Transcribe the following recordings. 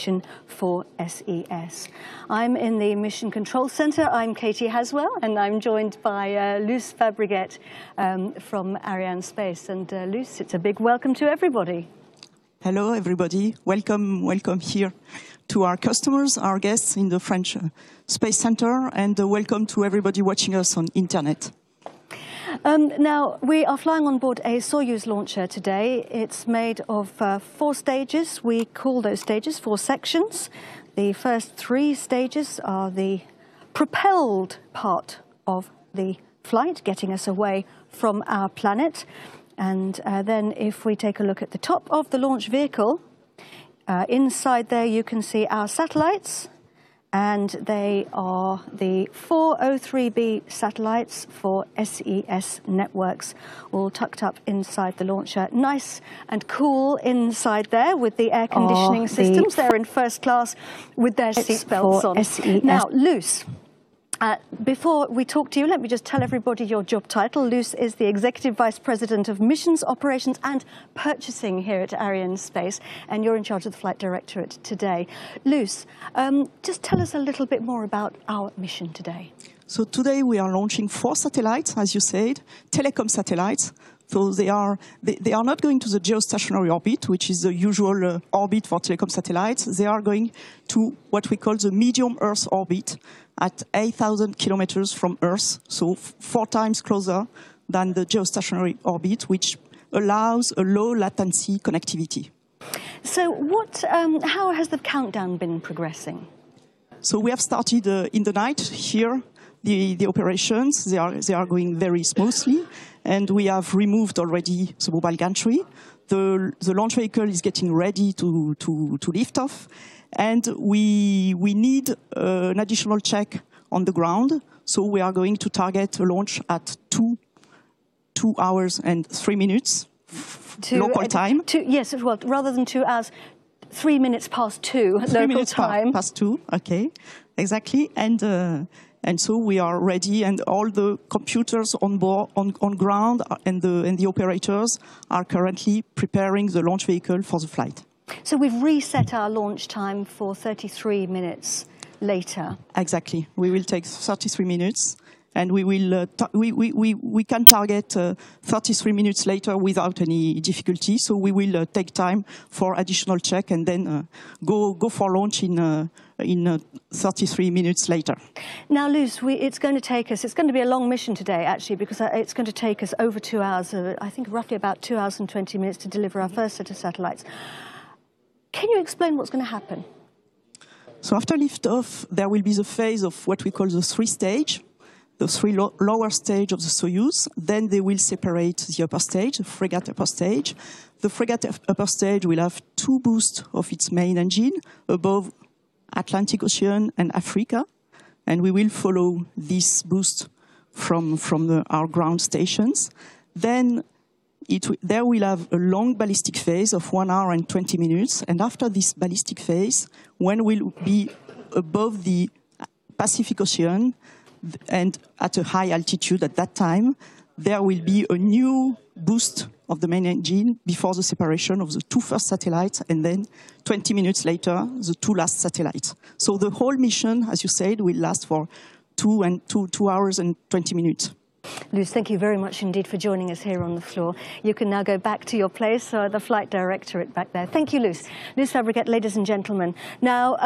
question for SES. I'm in the Mission Control Center. I'm Katie Haswell, and I'm joined by Luce Fabregat from Arianespace. And Luce, it's a big welcome to everybody. Hello, everybody. Welcome here to our customers, our guests in the French Space Center, and welcome to everybody watching us on internet. Now, we are flying on board a Soyuz launcher today. It's made of 4 stages. We call those stages 4 sections. The first 3 stages are the propelled part of the flight, getting us away from our planet. And then if we take a look at the top of the launch vehicle, inside there you can see our satellites, and they are the 4 O3b satellites for SES networks, all tucked up inside the launcher. Nice and cool inside there with the air conditioning systems. They're in first class with their seatbelts on. SES. Now, Luce, before we talk to you, let me just tell everybody your job title. Luce is the Executive Vice President of Missions, Operations and Purchasing here at Arianespace, and you're in charge of the Flight Directorate today. Luce, just tell us a little bit more about our mission today. So today we are launching 4 satellites, as you said, telecom satellites. So they are not going to the geostationary orbit, which is the usual orbit for telecom satellites. They are going to what we call the medium Earth orbit at 8,000 kilometers from Earth, so 4 times closer than the geostationary orbit, which allows a low latency connectivity. So how has the countdown been progressing? So we have started in the night here. The operations, they are going very smoothly, and we have removed already the mobile gantry. The launch vehicle is getting ready to lift off, and we need an additional check on the ground. So we are going to target a launch at 2 hours and 3 minutes local time. Yes, well, rather than 2 hours, 3 minutes past 2 local time. Past 2, okay, exactly, and so we are ready, and all the computers on board, on ground, and the operators are currently preparing the launch vehicle for the flight. So we've reset our launch time for 33 minutes later. Exactly. We will take 33 minutes, and we will we can target 33 minutes later without any difficulty. So we will take time for additional check, and then go for launch in 33 minutes later. Now, Luce, it's going to be a long mission today, actually, because it's going to take us over 2 hours, I think roughly about 2 hours and 20 minutes to deliver our first set of satellites. Can you explain what's going to happen? So after liftoff, there will be the phase of what we call the 3 stage, the 3 lower stage of the Soyuz. Then they will separate the upper stage, the frigate upper stage. The frigate upper stage will have 2 boosts of its main engine above Atlantic Ocean and Africa, and we will follow this boost from our ground stations. Then there will have a long ballistic phase of 1 hour and 20 minutes, and after this ballistic phase, when we'll be above the Pacific Ocean and at a high altitude at that time, there will be a new boost of the main engine before the separation of the 2 first satellites, and then 20 minutes later, the 2 last satellites. So the whole mission, as you said, will last for 2 hours and 20 minutes. Luce, thank you very much indeed for joining us here on the floor. You can now go back to your place, the Flight Directorate back there. Thank you, Luce. Luce Fabregat, ladies and gentlemen. Now,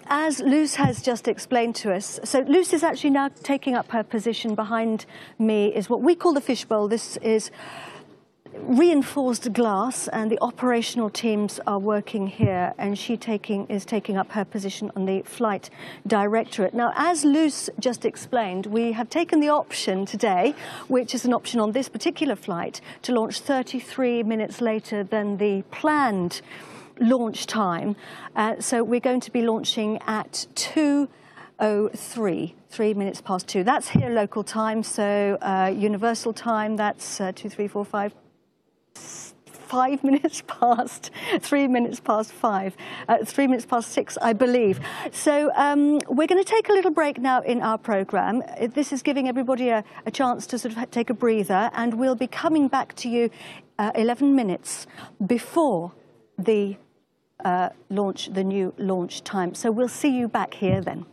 as Luce has just explained to us, so Luce is actually now taking up her position behind me, is what we call the fishbowl. This is reinforced glass, and the operational teams are working here, and she is taking up her position on the Flight Directorate. Now, as Luce just explained, we have taken the option today, which is an option on this particular flight, to launch 33 minutes later than the planned launch time. So we're going to be launching at 2:03, 3 minutes past 2. That's here local time, so universal time, that's 2, 3, 4, 5, 5 minutes past, 3 minutes past 5, 3 minutes past 6, I believe. So we're going to take a little break now in our programme. This is giving everybody a chance to sort of take a breather, and we'll be coming back to you 11 minutes before the launch the new launch time. So we'll see you back here then.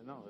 no.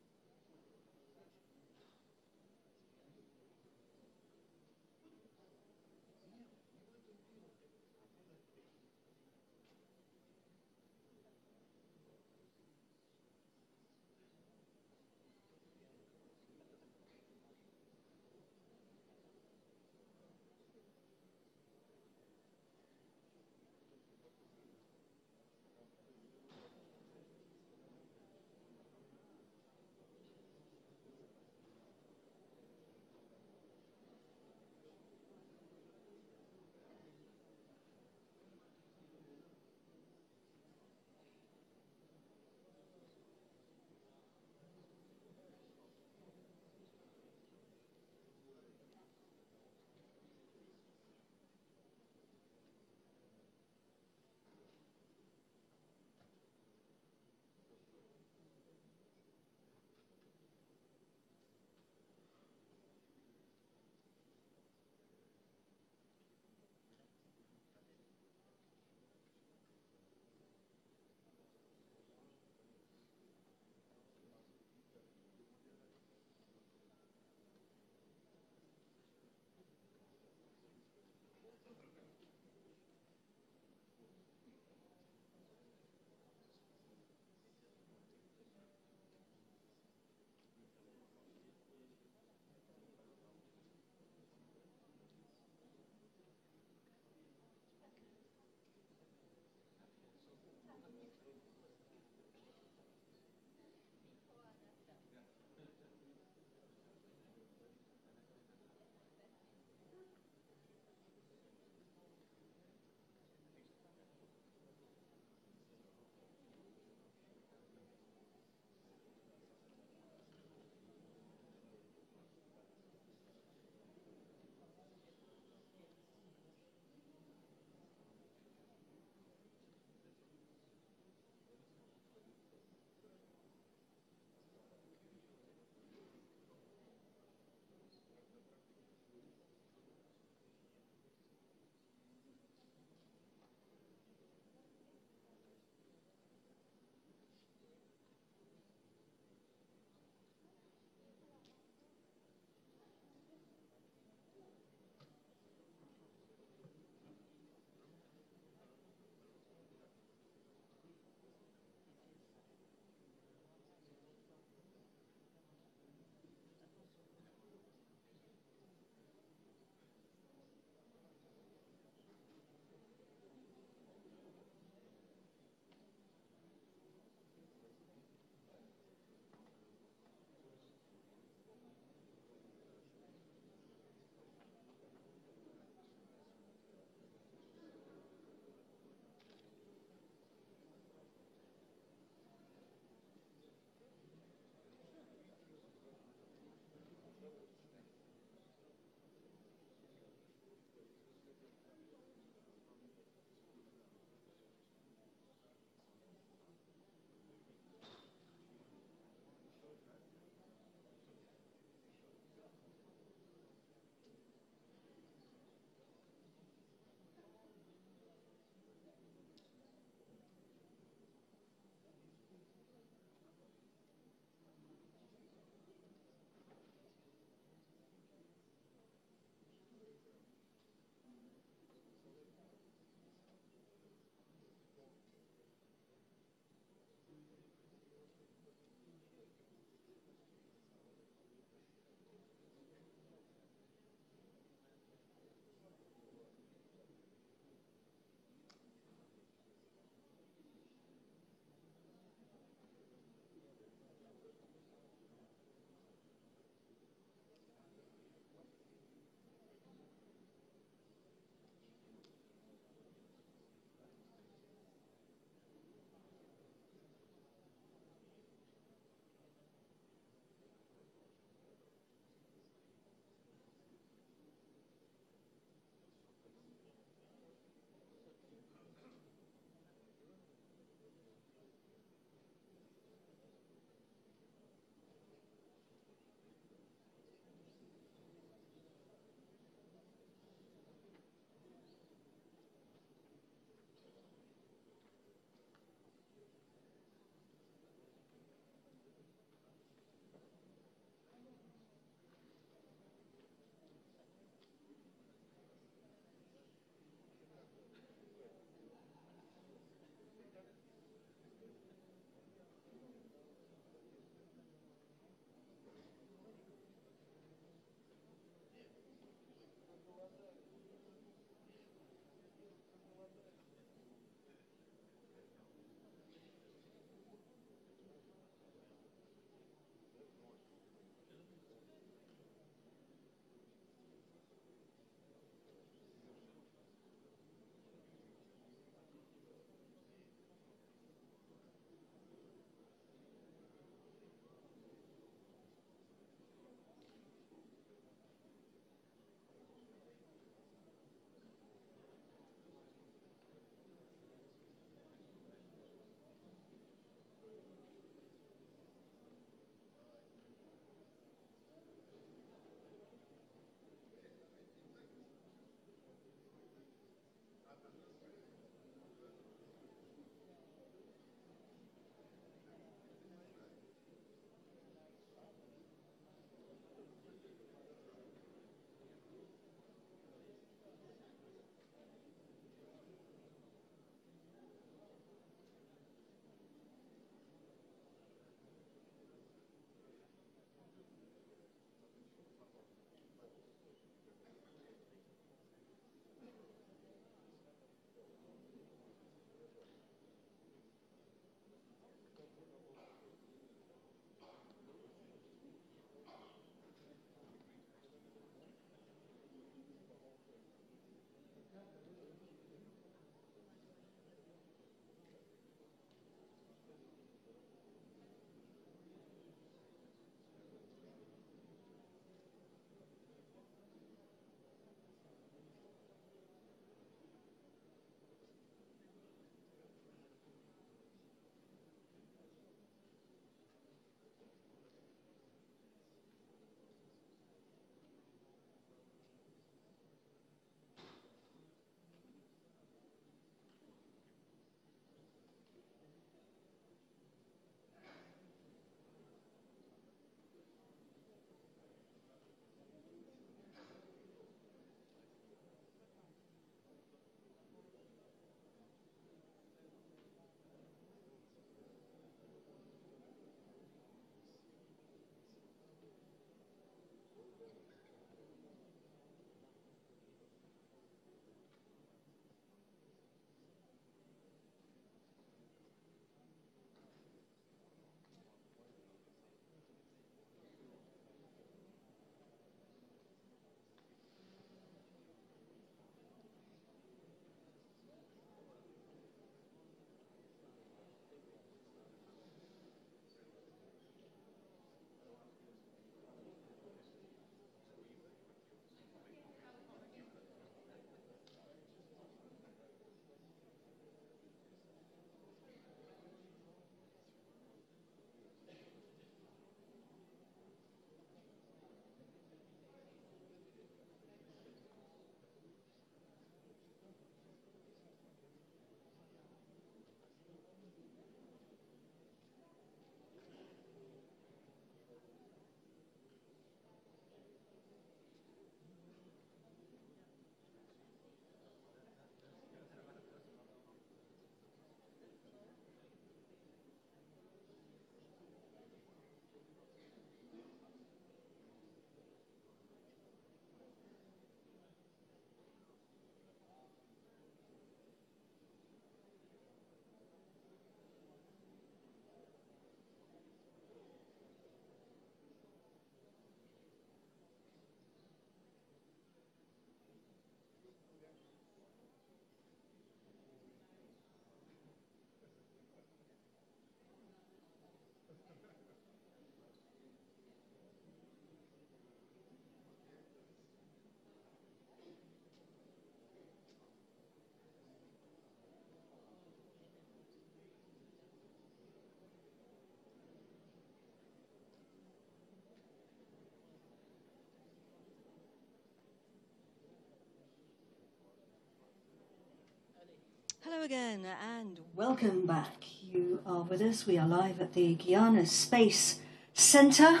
Hello again and welcome back. You are with us. We are live at the Arianespace Center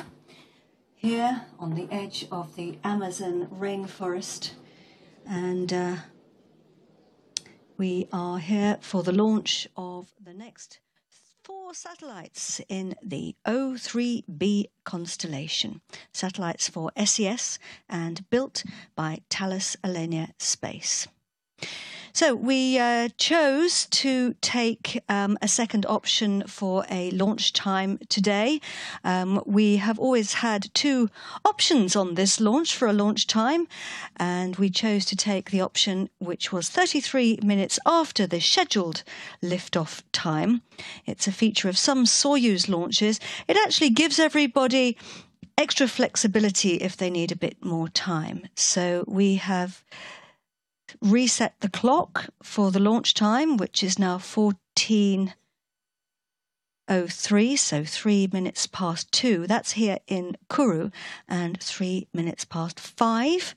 here on the edge of the Amazon rainforest, and we are here for the launch of the next 4 satellites in the O3b constellation. Satellites for SES and built by Thales Alenia Space. So we chose to take a second option for a launch time today. We have always had 2 options on this launch for a launch time, and we chose to take the option which was 33 minutes after the scheduled liftoff time. It's a feature of some Soyuz launches. It actually gives everybody extra flexibility if they need a bit more time. So we have reset the clock for the launch time, which is now 14:03, so 3 minutes past 2. That's here in Kourou, and 3 minutes past 5.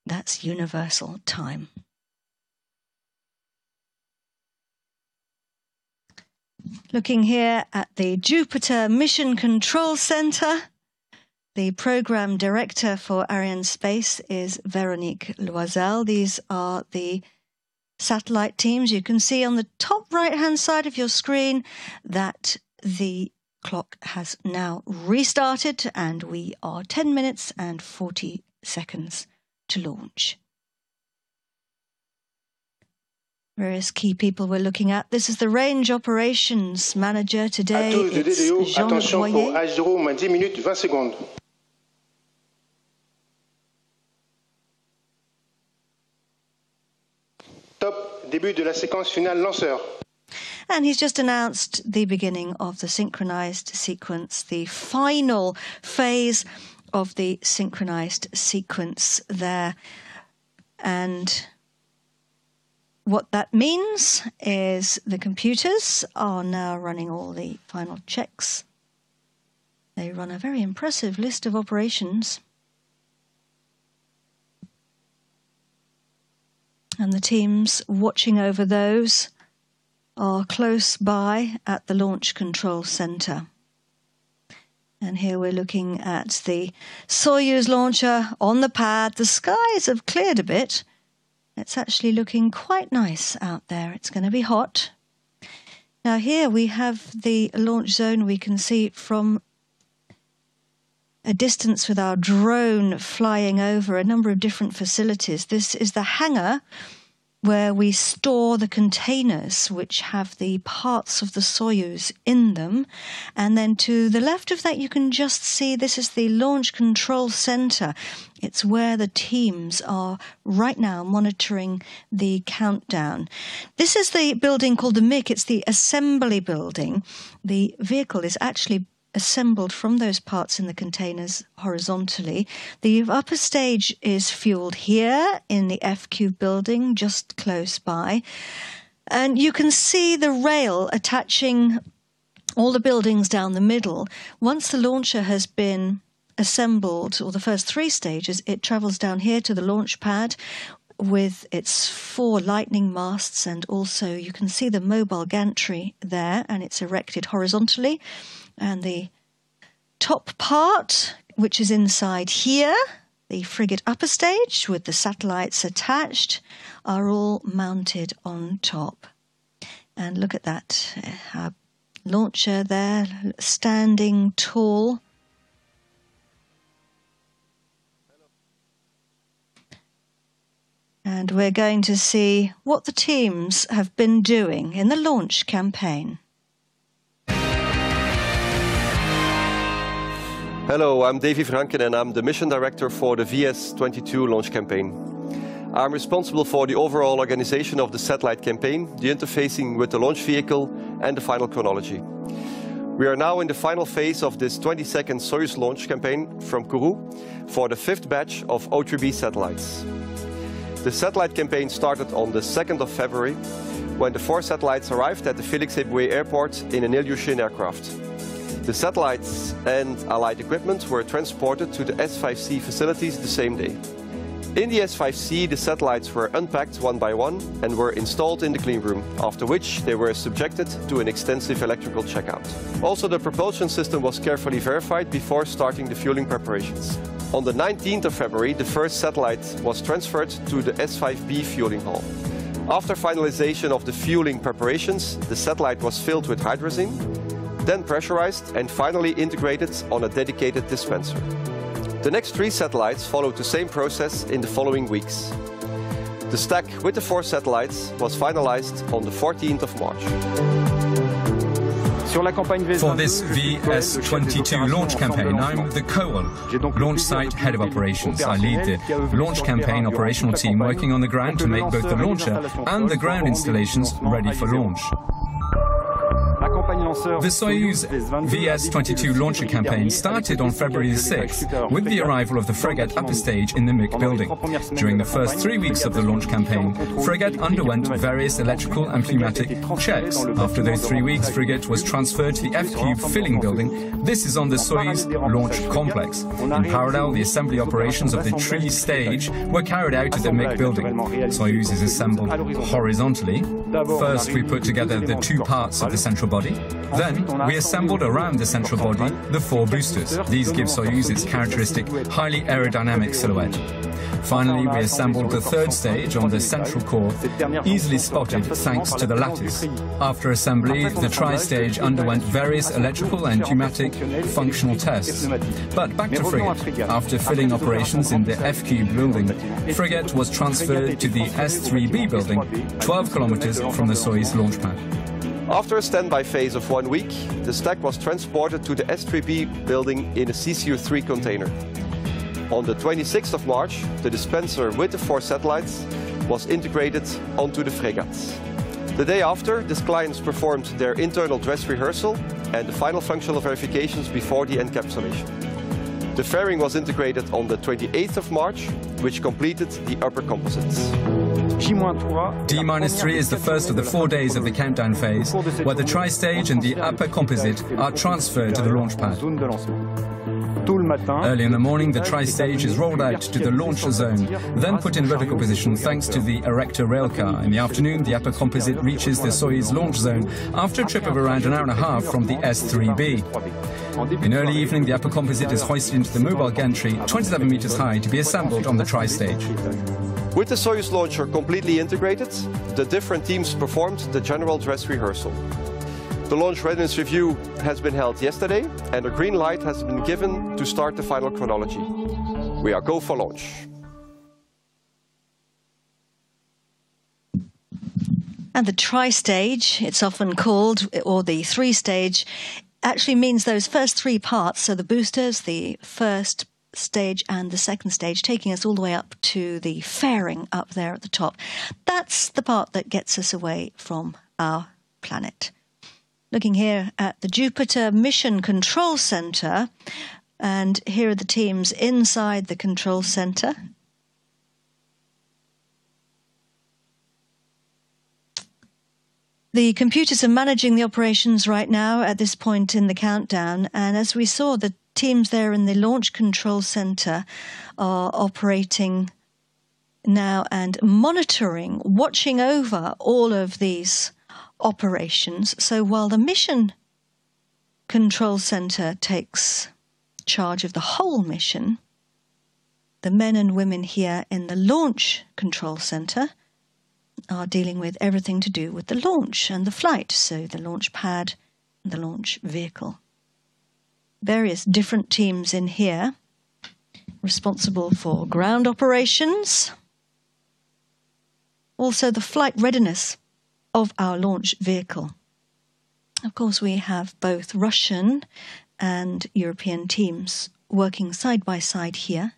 That's universal time. Looking here at the Jupiter Mission Control Center. The program director for Arianespace is Véronique Loisel. These are the satellite teams. You can see on the top right-hand side of your screen that the clock has now restarted, and we are 10 minutes and 40 seconds to launch. Various key people we're looking at. This is the range operations manager today. It's Jean Attention Royer. pour H0, moins 10 minutes, 20 secondes. Top, début de la séquence finale lanceur. And he's just announced the beginning of the synchronized sequence, the final phase of the synchronized sequence there. And what that means is the computers are now running all the final checks. They run a very impressive list of operations. And the teams watching over those are close by at the Launch Control Center. And here we're looking at the Soyuz launcher on the pad. The skies have cleared a bit. It's actually looking quite nice out there. It's going to be hot. Now here we have the launch zone. We can see from a distance with our drone flying over a number of different facilities. This is the hangar where we store the containers which have the parts of the Soyuz in them. And then to the left of that, you can just see this is the Launch Control Center. It's where the teams are right now monitoring the countdown. This is the building called the MIC. It's the assembly building. The vehicle is actually assembled from those parts in the containers horizontally. The upper stage is fueled here in the FQ building just close by, and you can see the rail attaching all the buildings down the middle. Once the launcher has been assembled, or the first 3 stages, it travels down here to the launch pad with its 4 lightning masts, and also you can see the mobile gantry there, and it's erected horizontally. And the top part, which is inside here, the frigate upper stage with the satellites attached, are all mounted on top. And look at that, our launcher there, standing tall. And we're going to see what the teams have been doing in the launch campaign. Hello, I'm Davy Franken and I'm the Mission Director for the VS-22 launch campaign. I'm responsible for the overall organization of the satellite campaign, the interfacing with the launch vehicle and the final chronology. We are now in the final phase of this 20-second Soyuz launch campaign from Kourou for the 5th batch of O3b satellites. The satellite campaign started on the 2nd of February when the 4 satellites arrived at the Félix Éboué airport in an Ilyushin aircraft. The satellites and allied equipment were transported to the S5C facilities the same day. In the S5C, the satellites were unpacked one by one and were installed in the clean room, after which they were subjected to an extensive electrical checkout. Also, the propulsion system was carefully verified before starting the fueling preparations. On the 19th of February, the first satellite was transferred to the S5B fueling hall. After finalization of the fueling preparations, the satellite was filled with hydrazine, then pressurized and finally integrated on a dedicated dispenser. The next 3 satellites followed the same process in the following weeks. The stack with the 4 satellites was finalized on the 14th of March. For this VS-22 launch campaign, I'm the COOL, Launch Site Head of Operations. I lead the launch campaign operational team working on the ground to make both the launcher and the ground installations ready for launch. The Soyuz VS-22 launcher campaign started on February 6th with the arrival of the frigate upper stage in the MIC building. During the first 3 weeks of the launch campaign, frigate underwent various electrical and pneumatic checks. After those 3 weeks, frigate was transferred to the F-Cube filling building. This is on the Soyuz launch complex. In parallel, the assembly operations of the tree stage were carried out at the MIC building. Soyuz is assembled horizontally. First, we put together the 2 parts of the central body. Then, we assembled around the central body the 4 boosters. These give Soyuz its characteristic, highly aerodynamic silhouette. Finally, we assembled the 3rd stage on the central core, easily spotted thanks to the lattice. After assembly, the tri-stage underwent various electrical and pneumatic functional tests. But back to frigate. After filling operations in the F-Cube building, frigate was transferred to the S3b building, 12 kilometers from the Soyuz launch pad. After a standby phase of 1 week, the stack was transported to the S3B building in a CCU-3 container. On the 26th of March, the dispenser with the 4 satellites was integrated onto the frigate. The day after, the clients performed their internal dress rehearsal and the final functional verifications before the encapsulation. The fairing was integrated on the 28th of March, which completed the upper composites. D-3 is the first of the 4 days of the countdown phase, where the tri-stage and the upper composite are transferred to the launch pad. Early in the morning, the tri-stage is rolled out to the launch zone, then put in vertical position thanks to the erector railcar. In the afternoon, the upper composite reaches the Soyuz launch zone after a trip of around an hour and a half from the S3B. In early evening, the upper composite is hoisted into the mobile gantry, 27 meters high, to be assembled on the tri-stage. With the Soyuz launcher completely integrated, the different teams performed the general dress rehearsal. The launch readiness review has been held yesterday, and a green light has been given to start the final chronology. We are go for launch. And the tri-stage, it's often called, or the 3-stage, actually means those first 3 parts, so the boosters, the first stage and the 2nd stage, taking us all the way up to the fairing up there at the top. That's the part that gets us away from our planet. Looking here at the Jupiter Mission Control Center, and here are the teams inside the control center. The computers are managing the operations right now at this point in the countdown, and as we saw, the teams there in the Launch Control Center are operating now and monitoring, watching over all of these operations. So while the Mission Control Center takes charge of the whole mission, the men and women here in the Launch Control Center are dealing with everything to do with the launch and the flight, so the launch pad and the launch vehicle. Various different teams in here responsible for ground operations, also the flight readiness of our launch vehicle. Of course, we have both Russian and European teams working side by side here,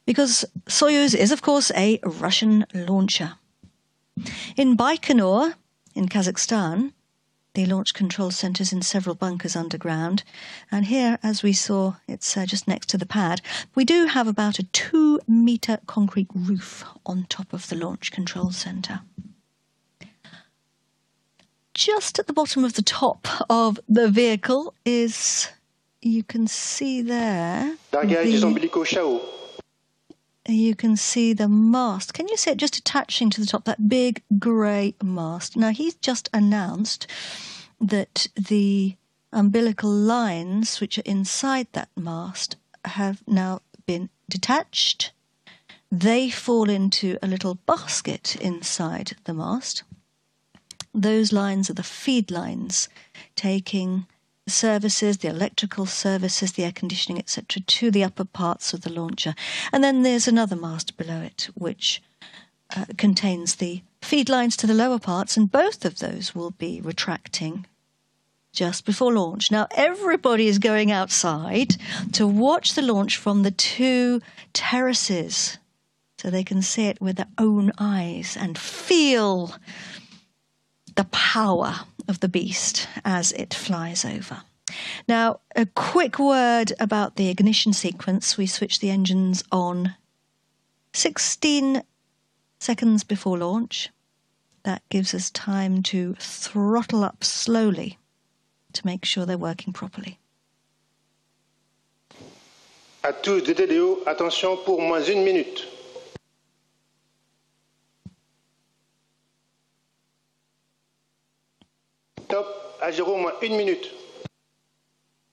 because Soyuz is, of course, a Russian launcher. In Baikonur, in Kazakhstan, the launch control center is in several bunkers underground, and here, as we saw, it's just next to the pad. We do have about a 2-meter concrete roof on top of the launch control center. Just at the bottom of the top of the vehicle is you can see there. Largage des ombilicaux Chao. You can see the mast. Can you see it just attaching to the top, that big grey mast? Now, he's just announced that the umbilical lines, which are inside that mast, have now been detached. They fall into a little basket inside the mast. Those lines are the feed lines, taking the services, the electrical services, the air conditioning, etc., to the upper parts of the launcher. And then there's another mast below it, which contains the feed lines to the lower parts, and both of those will be retracting just before launch. Now, everybody is going outside to watch the launch from the two terraces, so they can see it with their own eyes and feel the power of the beast as it flies over. Now, a quick word about the ignition sequence. We switch the engines on 16 seconds before launch. That gives us time to throttle up slowly to make sure they're working properly. À tous de DDO, attention pour moins 1 minute. Top, à 0 moins 1 minute.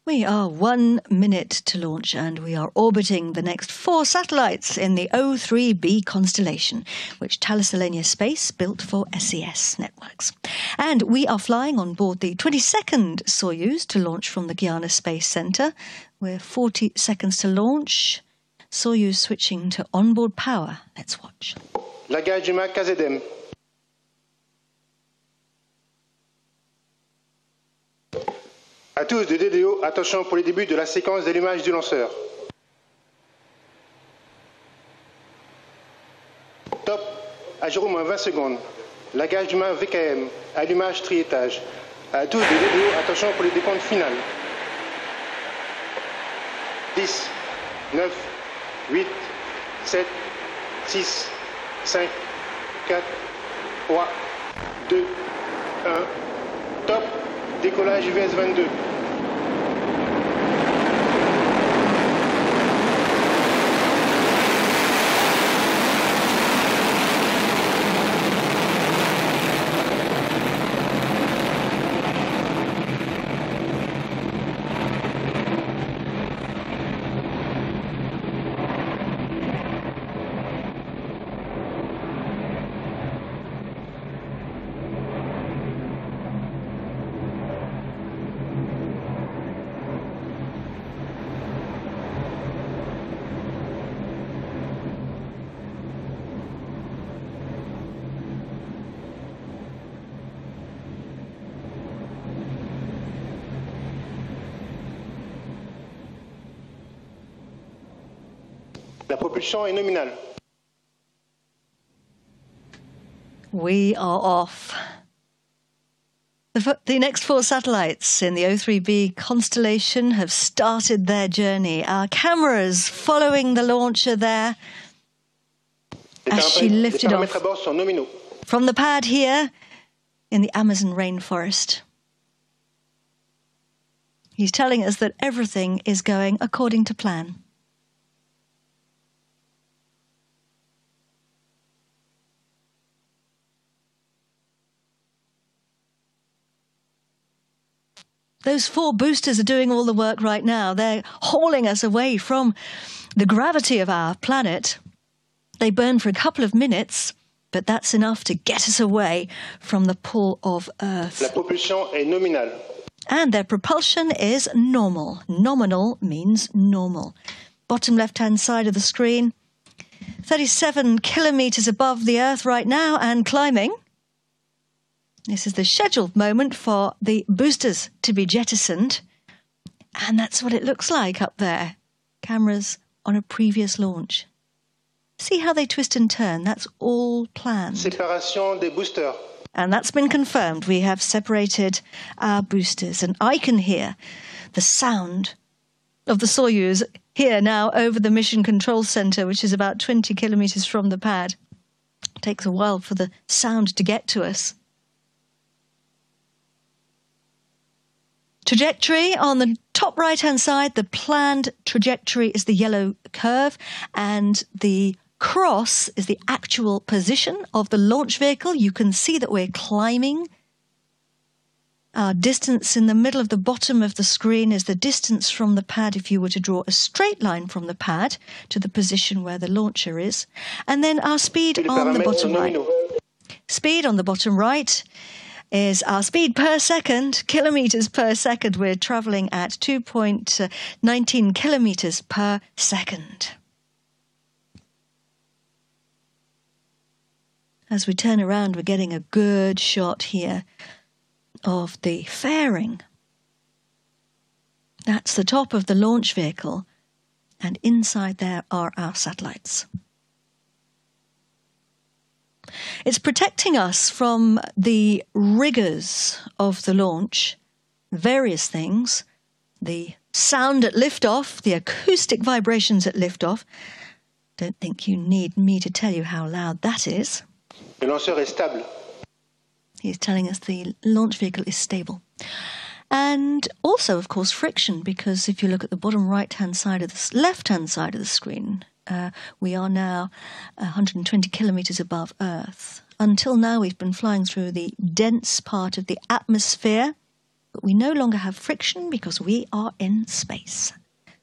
We are 1 minute to launch, and we are orbiting the next 4 satellites in the O3b constellation, which Thales Alenia built for SES networks. And we are flying on board the 22nd Soyuz to launch from the Guyana Space Center. We're 40 seconds to launch. Soyuz switching to onboard power. Let's watch. Largage du mât KZM. À tous de DDO, attention pour les débuts de la séquence d'allumage du lanceur. Top, à 0 moins 20 secondes. Largage du mât VKM, allumage triétage. À tous de DDO, attention pour les décomptes finales. 10, 9, 8, 7, 6, 5, 4, 3, 2, 1. Top, décollage US-22. La propulsion est nominale. We are off. The next 4 satellites in the O3b constellation have started their journey. Our cameras following the launcher there as she lifted off from the pad here in the Amazon rainforest. He's telling us that everything is going according to plan. Those 4 boosters are doing all the work right now. They're hauling us away from the gravity of our planet. They burn for a couple of minutes, but that's enough to get us away from the pull of Earth. La propulsion est nominale. And their propulsion is normal. Nominal means normal. Bottom left-hand side of the screen, 37 kilometers above the Earth right now and climbing. This is the scheduled moment for the boosters to be jettisoned. And that's what it looks like up there. Cameras on a previous launch. See how they twist and turn? That's all planned. Séparation des boosters. And that's been confirmed. We have separated our boosters. And I can hear the sound of the Soyuz here now over the Mission Control Center, which is about 20 kilometers from the pad. It takes a while for the sound to get to us. Trajectory on the top top right-hand side, the planned trajectory is the yellow curve, and the cross is the actual position of the launch vehicle. You can see that we're climbing. Our distance in the middle of the bottom of the screen is the distance from the pad if you were to draw a straight line from the pad to the position where the launcher is. And then our speed on the bottom right. Speed on the bottom right is our speed per second, kilometers per second. We're traveling at 2.19 kilometers per second. As we turn around, we're getting a good shot here of the fairing. That's the top of the launch vehicle, and inside there are our satellites. It's protecting us from the rigors of the launch, various things, the sound at liftoff, the acoustic vibrations at liftoff. Don't think you need me to tell you how loud that is. Le lanceur est stable. He's telling us the launch vehicle is stable. And also, of course, friction, because if you look at the bottom right-hand side of the left-hand side of the screen, we are now 120 kilometers above Earth. Until now, we've been flying through the dense part of the atmosphere, but we no longer have friction because we are in space.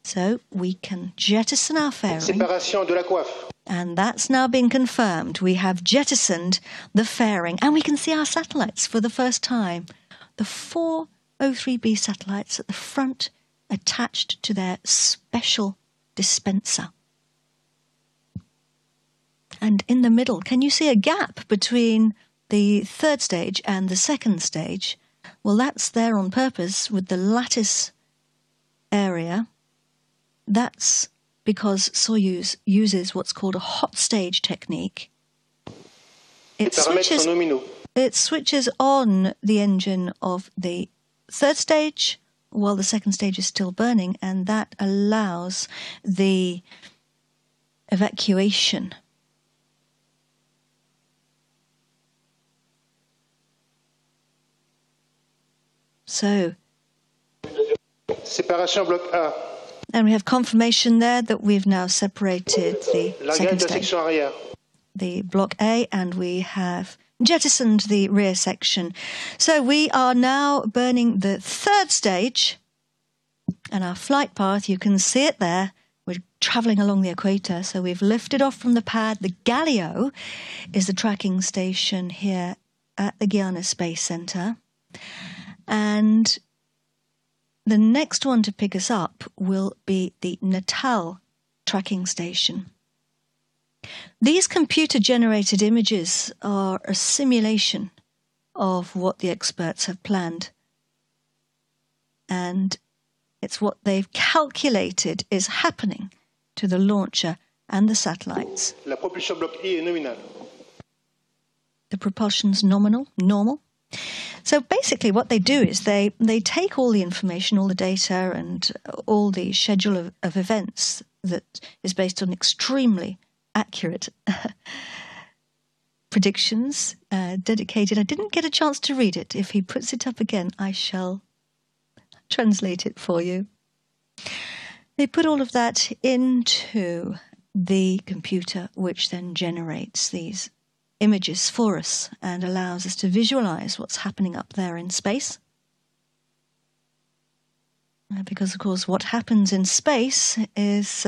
So we can jettison our fairing. Séparation de la coiffe. And that's now been confirmed. We have jettisoned the fairing, and we can see our satellites for the first time. The 4 O3b satellites at the front, attached to their special dispenser. And in the middle, can you see a gap between the third stage and the second stage? Well, that's there on purpose with the lattice area. That's because Soyuz uses what's called a hot stage technique. It switches on the engine of the third stage while the second stage is still burning, and that allows the evacuation. So, Séparation bloc A. And we have confirmation there that we've now separated the second stage, the block A, and we have jettisoned the rear section. So we are now burning the third stage, and our flight path, you can see it there. We're traveling along the equator, so we've lifted off from the pad. The Galileo is the tracking station here at the Arianespace Center. And the next one to pick us up will be the Natal tracking station. These computer-generated images are a simulation of what the experts have planned. And it's what they've calculated is happening to the launcher and the satellites. La propulsion bloc I est nominale. The propulsion's normal. So basically what they do is they take all the information, all the data, and all the schedule of events that is based on extremely accurate predictions, dedicated. I didn't get a chance to read it. If he puts it up again, I shall translate it for you. They put all of that into the computer, which then generates these images for us and allows us to visualize what's happening up there in space. Because, of course, what happens in space is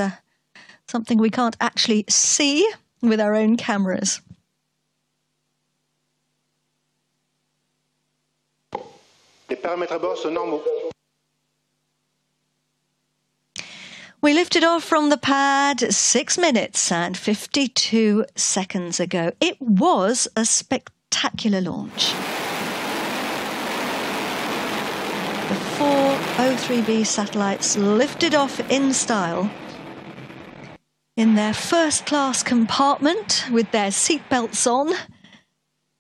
something we can't actually see with our own cameras. Les paramètres à bord sont normaux. We lifted off from the pad 6 minutes and 52 seconds ago. It was a spectacular launch. The 4 O3b satellites lifted off in style in their first-class compartment with their seatbelts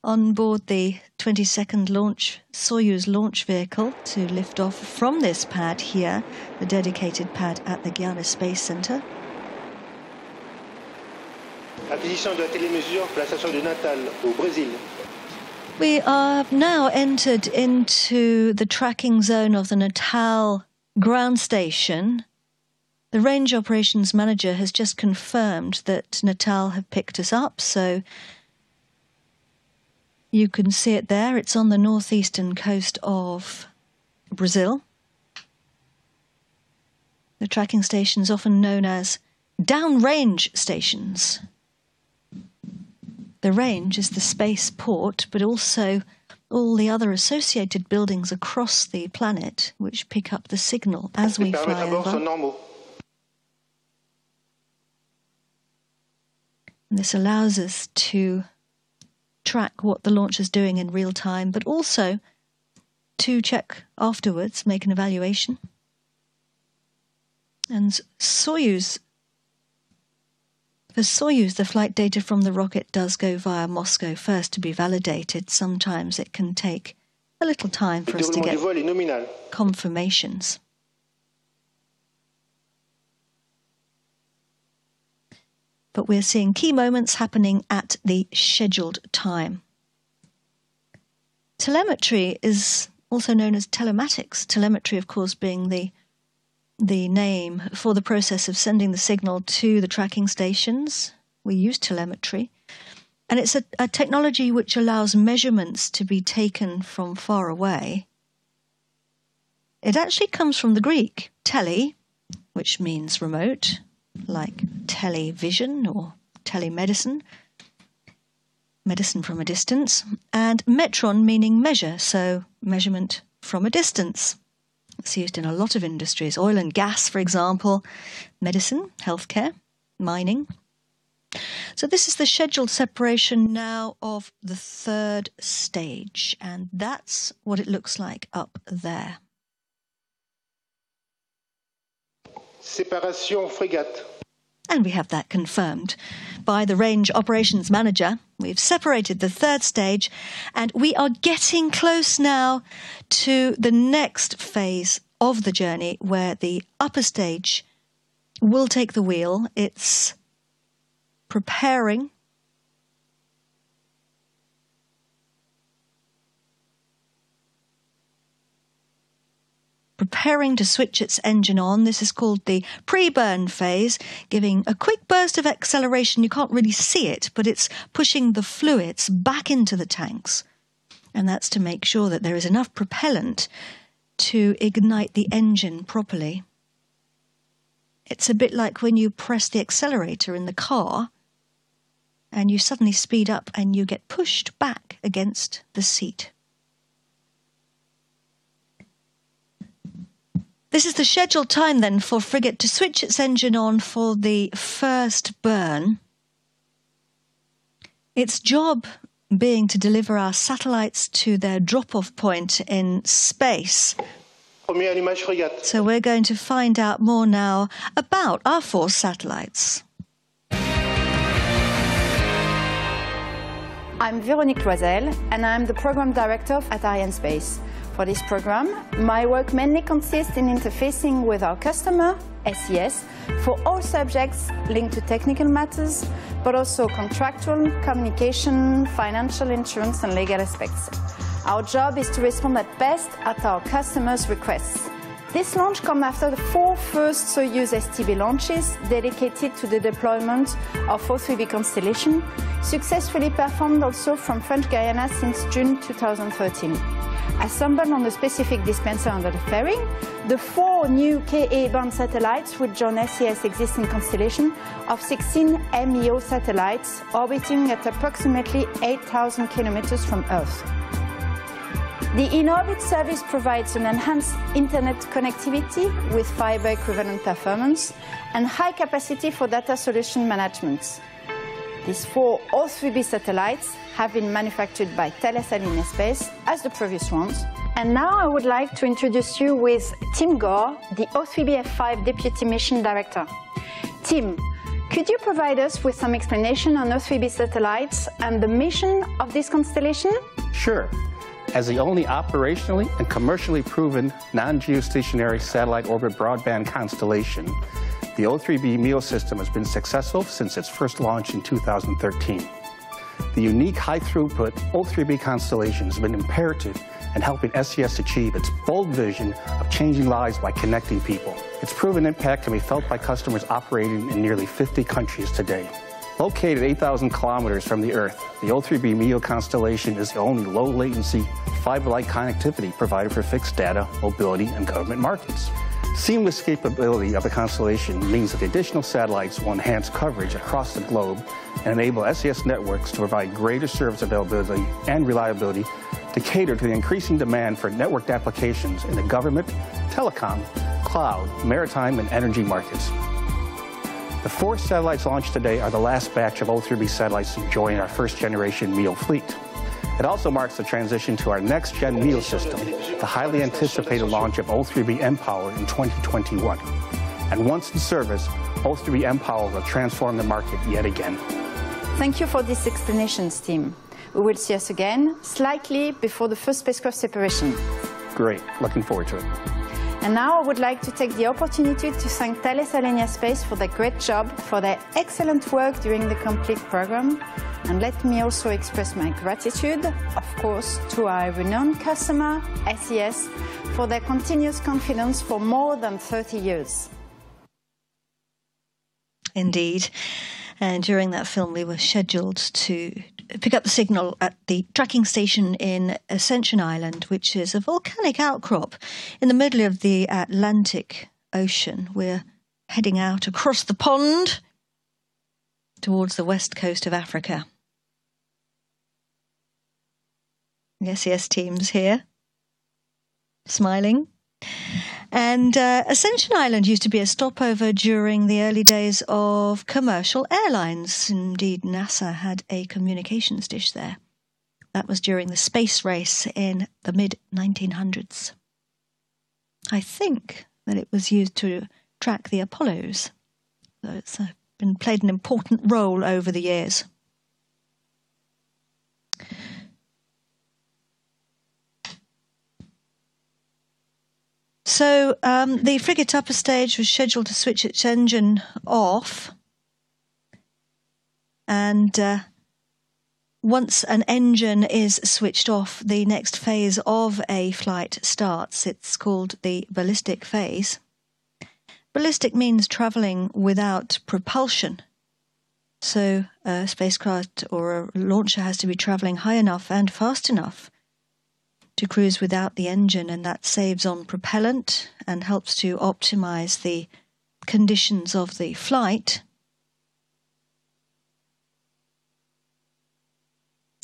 on board the 22nd Soyuz launch vehicle to lift off from this pad here, the dedicated pad at the Arianespace Center. Acquisition de la télémesure pour la station de Natal au Brésil. We have now entered into the tracking zone of the Natal ground station, the Range Operations Manager has just confirmed that Natal have picked us up, so you can see it there. It's on the northeastern coast of Brazil. The tracking stations, often known as downrange stations. The range is the spaceport, but also all the other associated buildings across the planet which pick up the signal as we fly over. And this allows us to track what the launch is doing in real time, but also to check afterwards, make an evaluation. And Soyuz, for Soyuz, the flight data from the rocket does go via Moscow first to be validated. Sometimes it can take a little time for us to get confirmations. But we're seeing key moments happening at the scheduled time. Telemetry is also known as telematics. Telemetry, of course, being the name for the process of sending the signal to the tracking stations. We use telemetry. And it's a technology which allows measurements to be taken from far away. It actually comes from the Greek, tele, which means remote, like television or telemedicine, medicine from a distance, and metron meaning measure, so measurement from a distance. It's used in a lot of industries, oil and gas, for example, medicine, healthcare, mining. So this is the scheduled separation now of the third stage, and that's what it looks like up there. Séparation frégate. And we have that confirmed by the Range Operations Manager. We've separated the third stage, and we are getting close now to the next phase of the journey where the upper stage will take the wheel. It's preparing to switch its engine on. This is called the pre-burn phase, giving a quick burst of acceleration. You can't really see it, but it's pushing the fluids back into the tanks. And that's to make sure that there is enough propellant to ignite the engine properly. It's a bit like when you press the accelerator in the car and you suddenly speed up and you get pushed back against the seat. This is the scheduled time then for Frigate to switch its engine on for the first burn. Its job being to deliver our satellites to their drop-off point in space. So we're going to find out more now about our 4 satellites. I'm Véronique Loisel, and I'm the Program Director at Arianespace. For this program, my work mainly consists in interfacing with our customer, SES, for all subjects linked to technical matters, but also contractual, communication, financial, insurance, and legal aspects. Our job is to respond at best at our customers' requests. This launch comes after the 4 first Soyuz STB launches dedicated to the deployment of O3b constellation, successfully performed also from French Guiana since June 2013. Assembled on the specific dispenser under the fairing, the 4 new Ka-band satellites would join SES' existing constellation of 16 MEO satellites orbiting at approximately 8,000 kilometers from Earth. The in-orbit service provides an enhanced internet connectivity with fiber equivalent performance and high capacity for data solution management. These 4 O3b satellites have been manufactured by Thales Arianespace as the previous ones. And now I would like to introduce you with Tim Gore, the O3b F5 Deputy Mission Director. Tim, could you provide us with some explanation on O3b satellites and the mission of this constellation? Sure. As the only operationally and commercially proven non-geostationary satellite orbit broadband constellation, the O3b MEO system has been successful since its first launch in 2013. The unique high-throughput O3b constellation has been imperative and helping SES achieve its bold vision of changing lives by connecting people. Its proven impact can be felt by customers operating in nearly 50 countries today. Located 8,000 kilometers from the Earth, the O3b MEO constellation is the only low-latency, fiber-like connectivity provider for fixed data, mobility, and government markets. Seamless capability of the constellation means that the additional satellites will enhance coverage across the globe and enable SES networks to provide greater service availability and reliability to cater to the increasing demand for networked applications in the government, telecom, cloud, maritime, and energy markets. The 4 satellites launched today are the last batch of O3b satellites to join our first-generation MEO fleet. It also marks the transition to our next-gen MEO system, the highly anticipated launch of O3b mPOWER in 2021. And once in service, O3b mPOWER will transform the market yet again. Thank you for these explanations, Tim. We will see us again slightly before the first spacecraft separation. Great. Looking forward to it. And now I would like to take the opportunity to thank Thales Arianespace for their great job, for their excellent work during the complete program. And let me also express my gratitude, of course, to our renowned customer, SES, for their continuous confidence for more than 30 years. Indeed. And during that film, we were scheduled to pick up the signal at the tracking station in Ascent Island, which is a volcanic outcrop in the middle of the Atlantic Ocean. We're heading out across the pond towards the west coast of Africa. The SES team's here, smiling. And Ascension Island used to be a stopover during the early days of commercial airlines. Indeed, NASA had a communications dish there. That was during the space race in the mid-1900s. I think that it was used to track the Apollos. So it's played an important role over the years. So the frigate upper stage was scheduled to switch its engine off, and once an engine is switched off, the next phase of a flight starts. It's called the ballistic phase. Ballistic means travelling without propulsion. So a spacecraft or a launcher has to be travelling high enough and fast enough to cruise without the engine, and that saves on propellant and helps to optimize the conditions of the flight.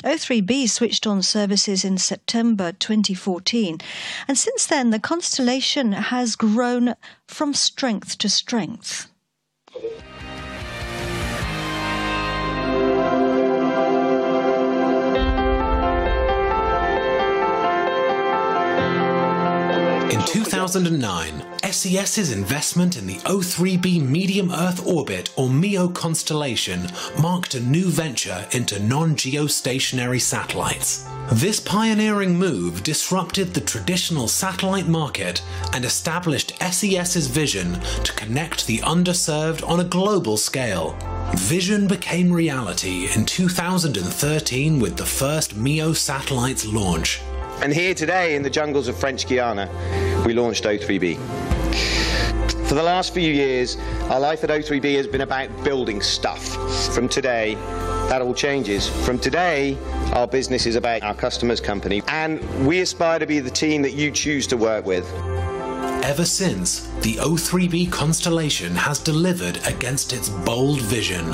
O3b switched on services in September 2014, and since then the constellation has grown from strength to strength. In 2009, SES's investment in the O3b Medium Earth Orbit, or MEO constellation, marked a new venture into non-geostationary satellites. This pioneering move disrupted the traditional satellite market and established SES's vision to connect the underserved on a global scale. Vision became reality in 2013 with the first MEO satellite's launch. And here today in the jungles of French Guiana, we launched O3b. For the last few years, our life at O3b has been about building stuff. From today, that all changes. From today, our business is about our customer's company, and we aspire to be the team that you choose to work with. Ever since, the O3b constellation has delivered against its bold vision.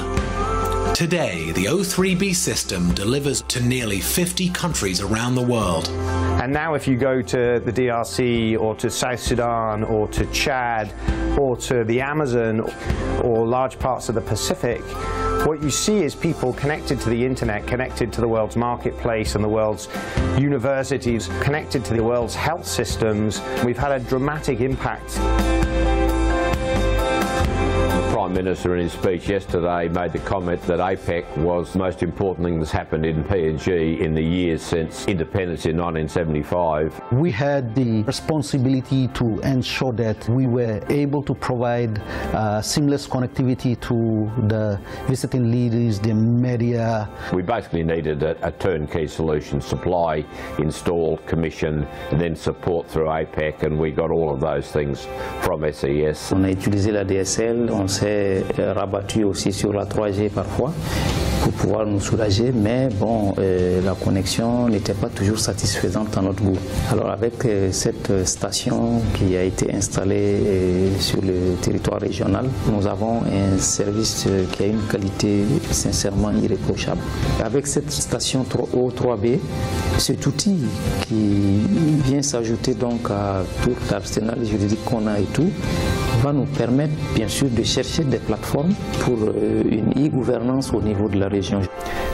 Today, the O3b system delivers to nearly 50 countries around the world. And now if you go to the DRC or to South Sudan or to Chad or to the Amazon or large parts of the Pacific, what you see is people connected to the internet, connected to the world's marketplace and the world's universities, connected to the world's health systems. We've had a dramatic impact. The Prime Minister in his speech yesterday made the comment that APEC was the most important thing that's happened in PNG in the years since independence in 1975. We had the responsibility to ensure that we were able to provide seamless connectivity to the visiting leaders, the media. We basically needed a turnkey solution: supply, install, commission, and then support through APEC, and we got all of those things from SES. On a utilisé la DSL, on s'est rabattu aussi sur la 3G parfois pour pouvoir nous soulager, mais bon, la connexion n'était pas toujours satisfaisante à notre goût. Alors avec cette station qui a été installée sur le territoire régional, nous avons un service qui a une qualité sincèrement irréprochable. Avec cette station O3b, cet outil qui vient s'ajouter donc à tout l'arsenal juridique qu'on a et tout, va nous permettre bien sûr de chercher des plateformes pour une e-gouvernance au niveau de la région.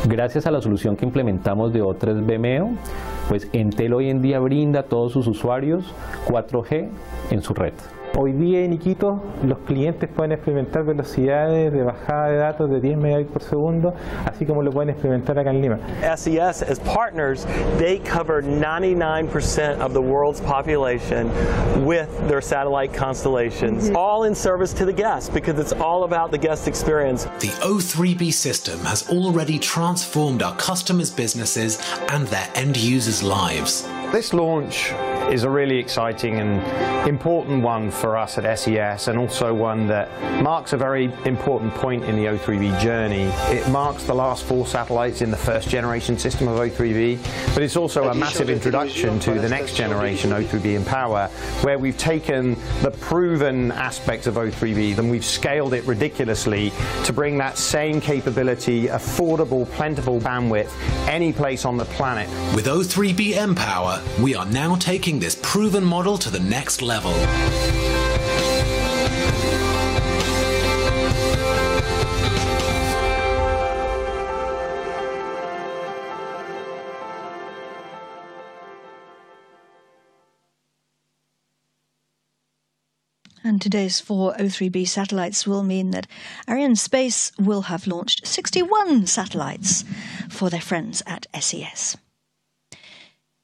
Gracias a la solución que implementamos de O3b MEO, pues Entel hoy en día brinda a todos sus usuarios 4G en su red. Hoy día en Iquitos los clientes pueden experimentar velocidades de bajada de datos de 10 megabits por segundo, así como lo pueden experimentar acá en Lima. SES, as partners, they cover 99% of the world's population with their satellite constellations, all in service to the guest, because it's all about the guest experience. The O3b system has already transformed our customers' businesses and their end users' lives. This launch is a really exciting and important one for us at SES, and also one that marks a very important point in the O3b journey. It marks the last 4 satellites in the first generation system of O3b, but it's also a massive introduction to the next generation O3b Mpower, where we've taken the proven aspects of O3b and we've scaled it ridiculously to bring that same capability, affordable, plentiful bandwidth any place on the planet. With O3b Mpower, we are now taking this proven model to the next level. And today's 4 O3b satellites will mean that Arianespace will have launched 61 satellites for their friends at SES.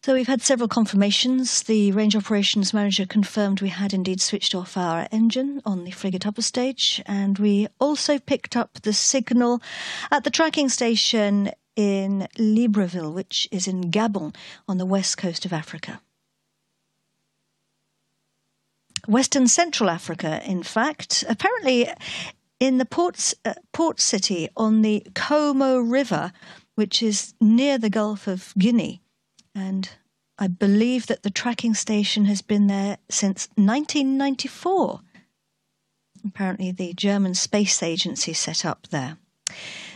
So we've had several confirmations. The Range Operations Manager confirmed we had indeed switched off our engine on the frigate upper stage, and we also picked up the signal at the tracking station in Libreville, which is in Gabon on the west coast of Africa. Western Central Africa, in fact, apparently in the port city on the Como River, which is near the Gulf of Guinea. And I believe that the tracking station has been there since 1994. Apparently the German Space Agency set up there.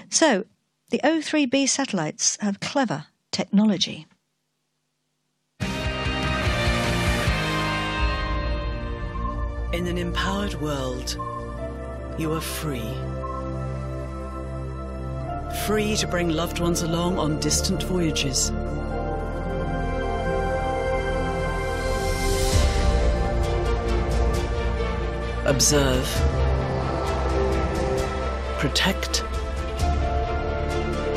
So the O3b satellites have clever technology. In an empowered world, you are free. Free to bring loved ones along on distant voyages. Observe, protect,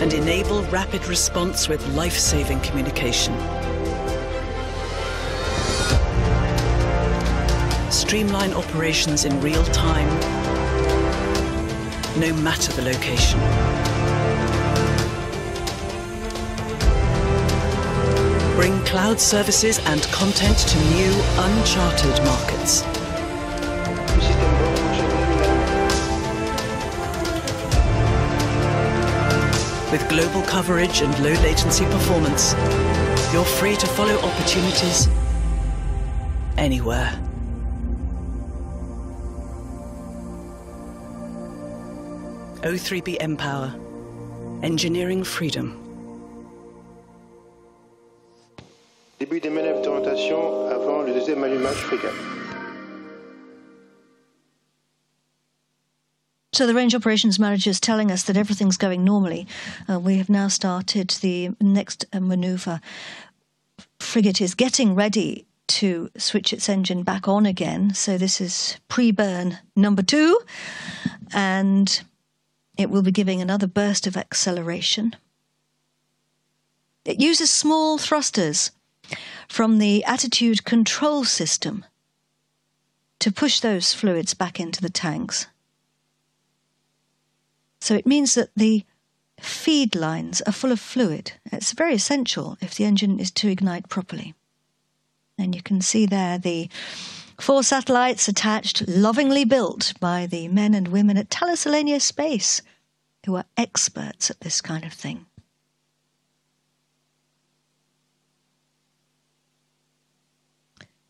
and enable rapid response with life-saving communication. Streamline operations in real time, no matter the location. Bring cloud services and content to new, uncharted markets. With global coverage and low latency performance, you're free to follow opportunities anywhere. O3b Mpower, engineering freedom. Début des manœuvres d'orientation avant le deuxième allumage frégate. So the Range Operations Manager is telling us that everything's going normally. We have now started the next manoeuvre. Frigate is getting ready to switch its engine back on again. So this is pre-burn number 2. And it will be giving another burst of acceleration. It uses small thrusters, from the attitude control system to push those fluids back into the tanks. So it means that the feed lines are full of fluid. It's very essential if the engine is to ignite properly. And you can see there the 4 satellites attached, lovingly built by the men and women at Thales Alenia Space, who are experts at this kind of thing.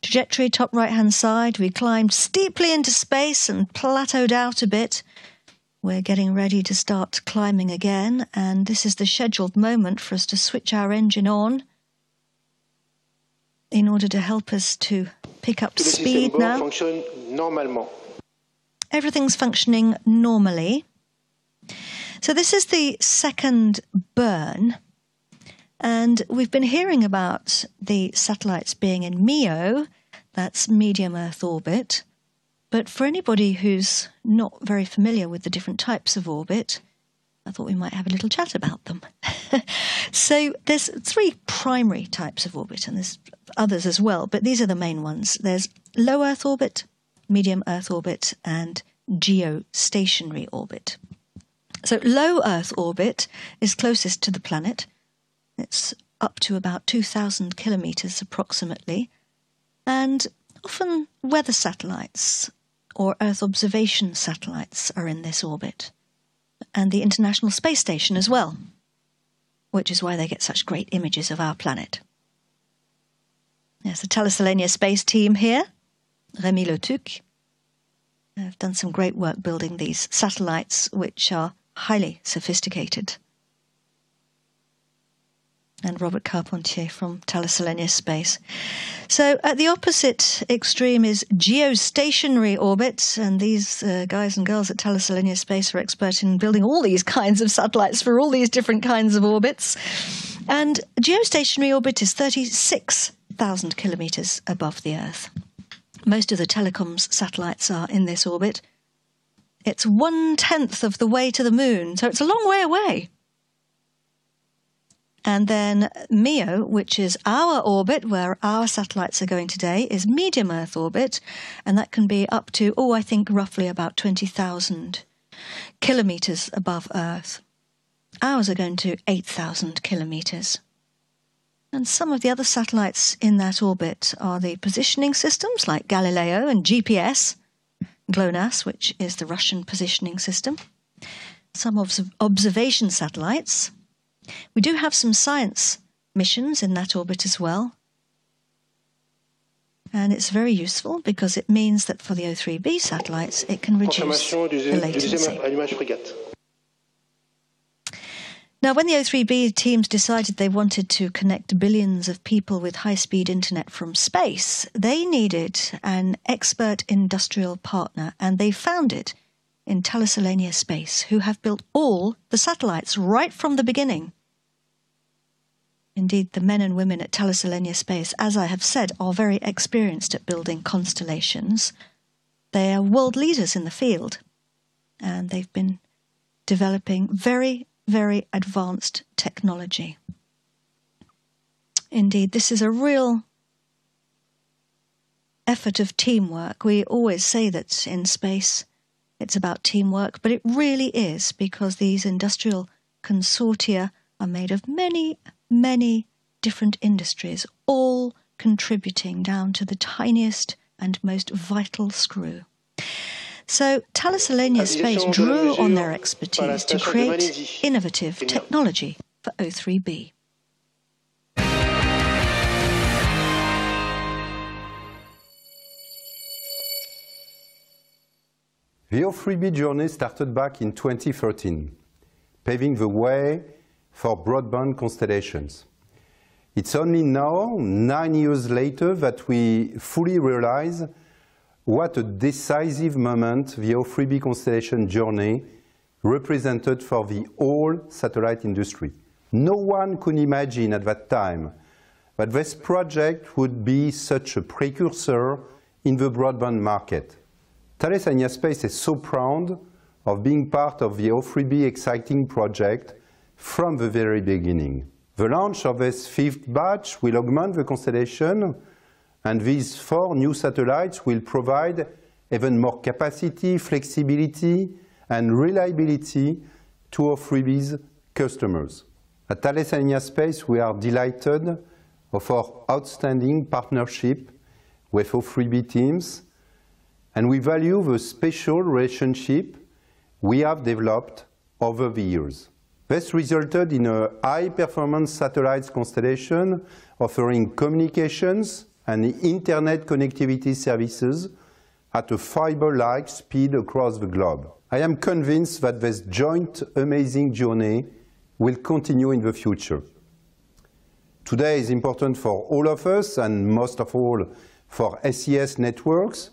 Trajectory, top right-hand side, we climbed steeply into space and plateaued out a bit. We're getting ready to start climbing again, and this is the scheduled moment for us to switch our engine on in order to help us to pick up speed now. Everything's functioning normally. So this is the second burn, and we've been hearing about the satellites being in MEO, that's medium Earth orbit. But for anybody who's not very familiar with the different types of orbit, I thought we might have a little chat about them. So there's 3 primary types of orbit, and there's others as well, but these are the main ones. There's low Earth orbit, medium Earth orbit, and geostationary orbit. So low Earth orbit is closest to the planet. It's up to about 2,000 kilometers approximately, and often weather satellites or Earth observation satellites are in this orbit, and the International Space Station as well, which is why they get such great images of our planet. There's the Thales Alenia Space team here, Rémi Le Tuc. They've done some great work building these satellites, which are highly sophisticated. And Robert Carpentier from Thales Alenia Space. So at the opposite extreme is geostationary orbit, and these guys and girls at Thales Alenia Space are expert in building all these kinds of satellites for all these different kinds of orbits. And geostationary orbit is 36,000 kilometers above the Earth. Most of the telecoms satellites are in this orbit. It's 1/10 of the way to the moon, so it's a long way away. And then MEO, which is our orbit, where our satellites are going today, is medium Earth orbit, and that can be up to, I think roughly about 20,000 kilometers above Earth. Ours are going to 8,000 kilometers. And some of the other satellites in that orbit are the positioning systems like Galileo and GPS, GLONASS, which is the Russian positioning system, some observation satellites. We do have some science missions in that orbit as well. And it's very useful because it means that for the O3b satellites, it can reduce the latency. Now, when the O3b teams decided they wanted to connect billions of people with high-speed internet from space, they needed an expert industrial partner, and they found it in Thales Alenia Space, who have built all the satellites right from the beginning. Indeed, the men and women at Thales Alenia Space, as I have said, are very experienced at building constellations. They are world leaders in the field, and they've been developing very, very advanced technology. Indeed, this is a real effort of teamwork. We always say that in space it's about teamwork, but it really is, because these industrial consortia are made of many, many different industries, all contributing down to the tiniest and most vital screw. So Thales Alenia Space drew on their expertise to create innovative technology for O3b. The O3b journey started back in 2013, paving the way for broadband constellations. It's only now, 9 years later, that we fully realize what a decisive moment the O3b constellation journey represented for the whole satellite industry. No one could imagine at that time that this project would be such a precursor in the broadband market. Thales Alenia Space is so proud of being part of the O3b exciting project from the very beginning. The launch of this 5th batch will augment the constellation, and these 4 new satellites will provide even more capacity, flexibility, and reliability to O3b's customers. At Thales Alenia Space, we are delighted of our outstanding partnership with O3b teams, and we value the special relationship we have developed over the years. This resulted in a high-performance satellites constellation offering communications and internet connectivity services at a fiber-like speed across the globe. I am convinced that this joint amazing journey will continue in the future. Today is important for all of us, and most of all for SES networks,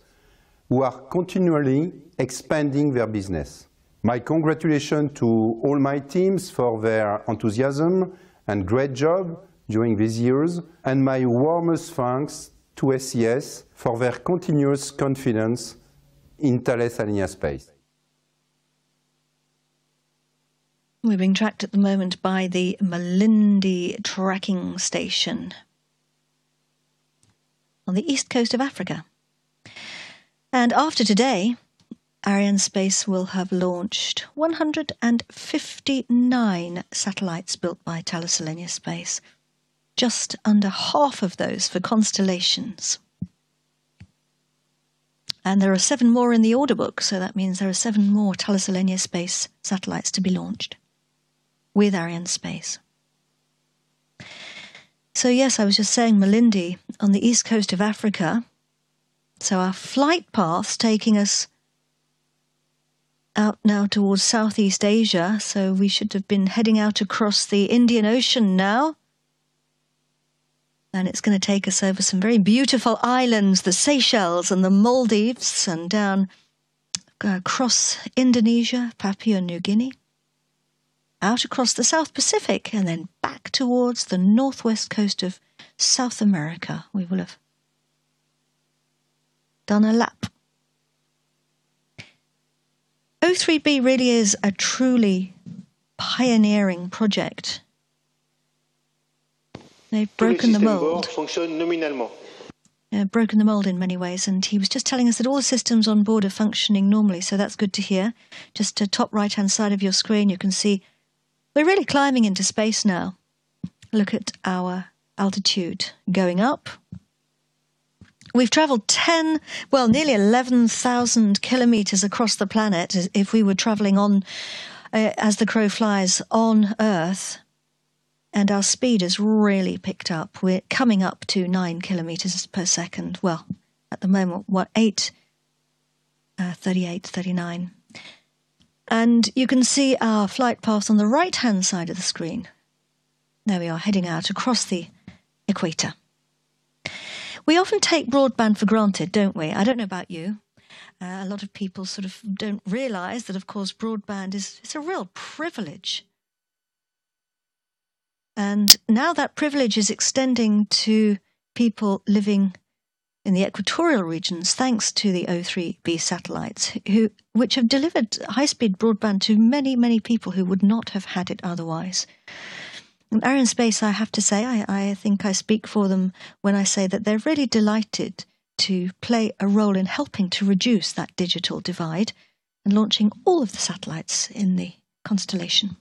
who are continually expanding their business. My congratulations to all my teams for their enthusiasm and great job during these years, and my warmest thanks to SES for their continuous confidence in Thales Alenia Space. We're being tracked at the moment by the Malindi tracking station on the east coast of Africa. And after today, Arianespace will have launched 159 satellites built by Thales Alenia Space, just under half of those for constellations. And there are 7 more in the order book, so that means there are 7 more Thales Alenia Space satellites to be launched with Arianespace. So yes, I was just saying Malindi on the east coast of Africa. So our flight path's taking us out now towards Southeast Asia, so we should have been heading out across the Indian Ocean now. And it's going to take us over some very beautiful islands, the Seychelles and the Maldives, and down across Indonesia, Papua New Guinea, out across the South Pacific, and then back towards the northwest coast of South America. We will have done a lap. O3b really is a truly pioneering project. They've broken the mold. Broken the mold in many ways, and he was just telling us that all the systems on board are functioning normally, so that's good to hear. Just to top right-hand side of your screen, you can see we're really climbing into space now. Look at our altitude going up. We've travelled nearly 11,000 kilometres across the planet if we were travelling on, as the crow flies, on Earth. And our speed has really picked up. We're coming up to 9 kilometres per second. Well, at the moment, 38, 39. And you can see our flight path on the right-hand side of the screen. There we are, heading out across the equator. We often take broadband for granted, don't we? I don't know about you. A lot of people sort of don't realise that, of course, broadband it's a real privilege. And now that privilege is extending to people living in the equatorial regions, thanks to the O3b satellites, which have delivered high-speed broadband to many, many people who would not have had it otherwise. And Arianespace, I have to say, I think I speak for them when I say that they're really delighted to play a role in helping to reduce that digital divide and launching all of the satellites in the constellation.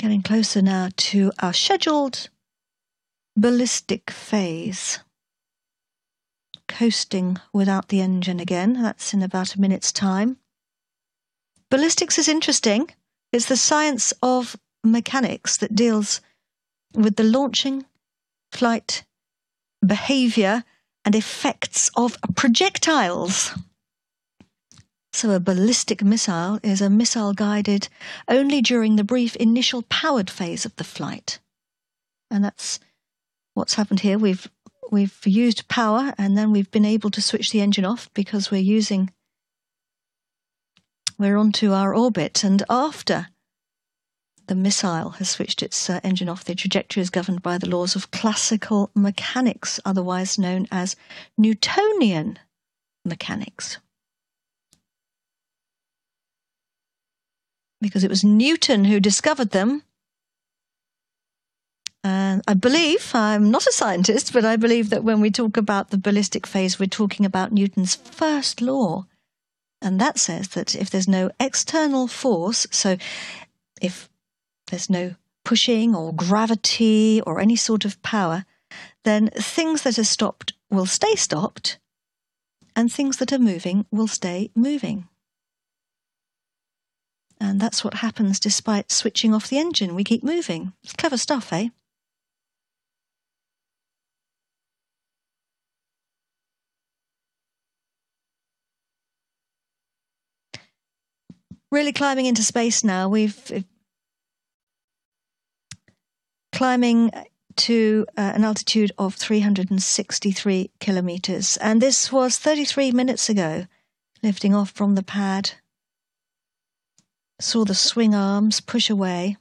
Getting closer now to our scheduled ballistic phase. Coasting without the engine again. That's in about a minute's time. Ballistics is interesting. It's the science of mechanics that deals with the launching, flight, behavior, and effects of projectiles. So a ballistic missile is a missile guided only during the brief initial powered phase of the flight. And that's what's happened here. We've used power, and then we've been able to switch the engine off because we're onto our orbit. And after the missile has switched its engine off, the trajectory is governed by the laws of classical mechanics, otherwise known as Newtonian mechanics. because it was Newton who discovered them. And I believe, I'm not a scientist, but I believe that when we talk about the ballistic phase, we're talking about Newton's first law. And that says that if there's no external force, so if there's no pushing or gravity or any sort of power, then things that are stopped will stay stopped, and things that are moving will stay moving. And that's what happens despite switching off the engine. We keep moving. It's clever stuff, eh? Really climbing into space now. We've climbing to an altitude of 363 kilometers. And this was 33 minutes ago, lifting off from the pad. Saw the swing arms push away.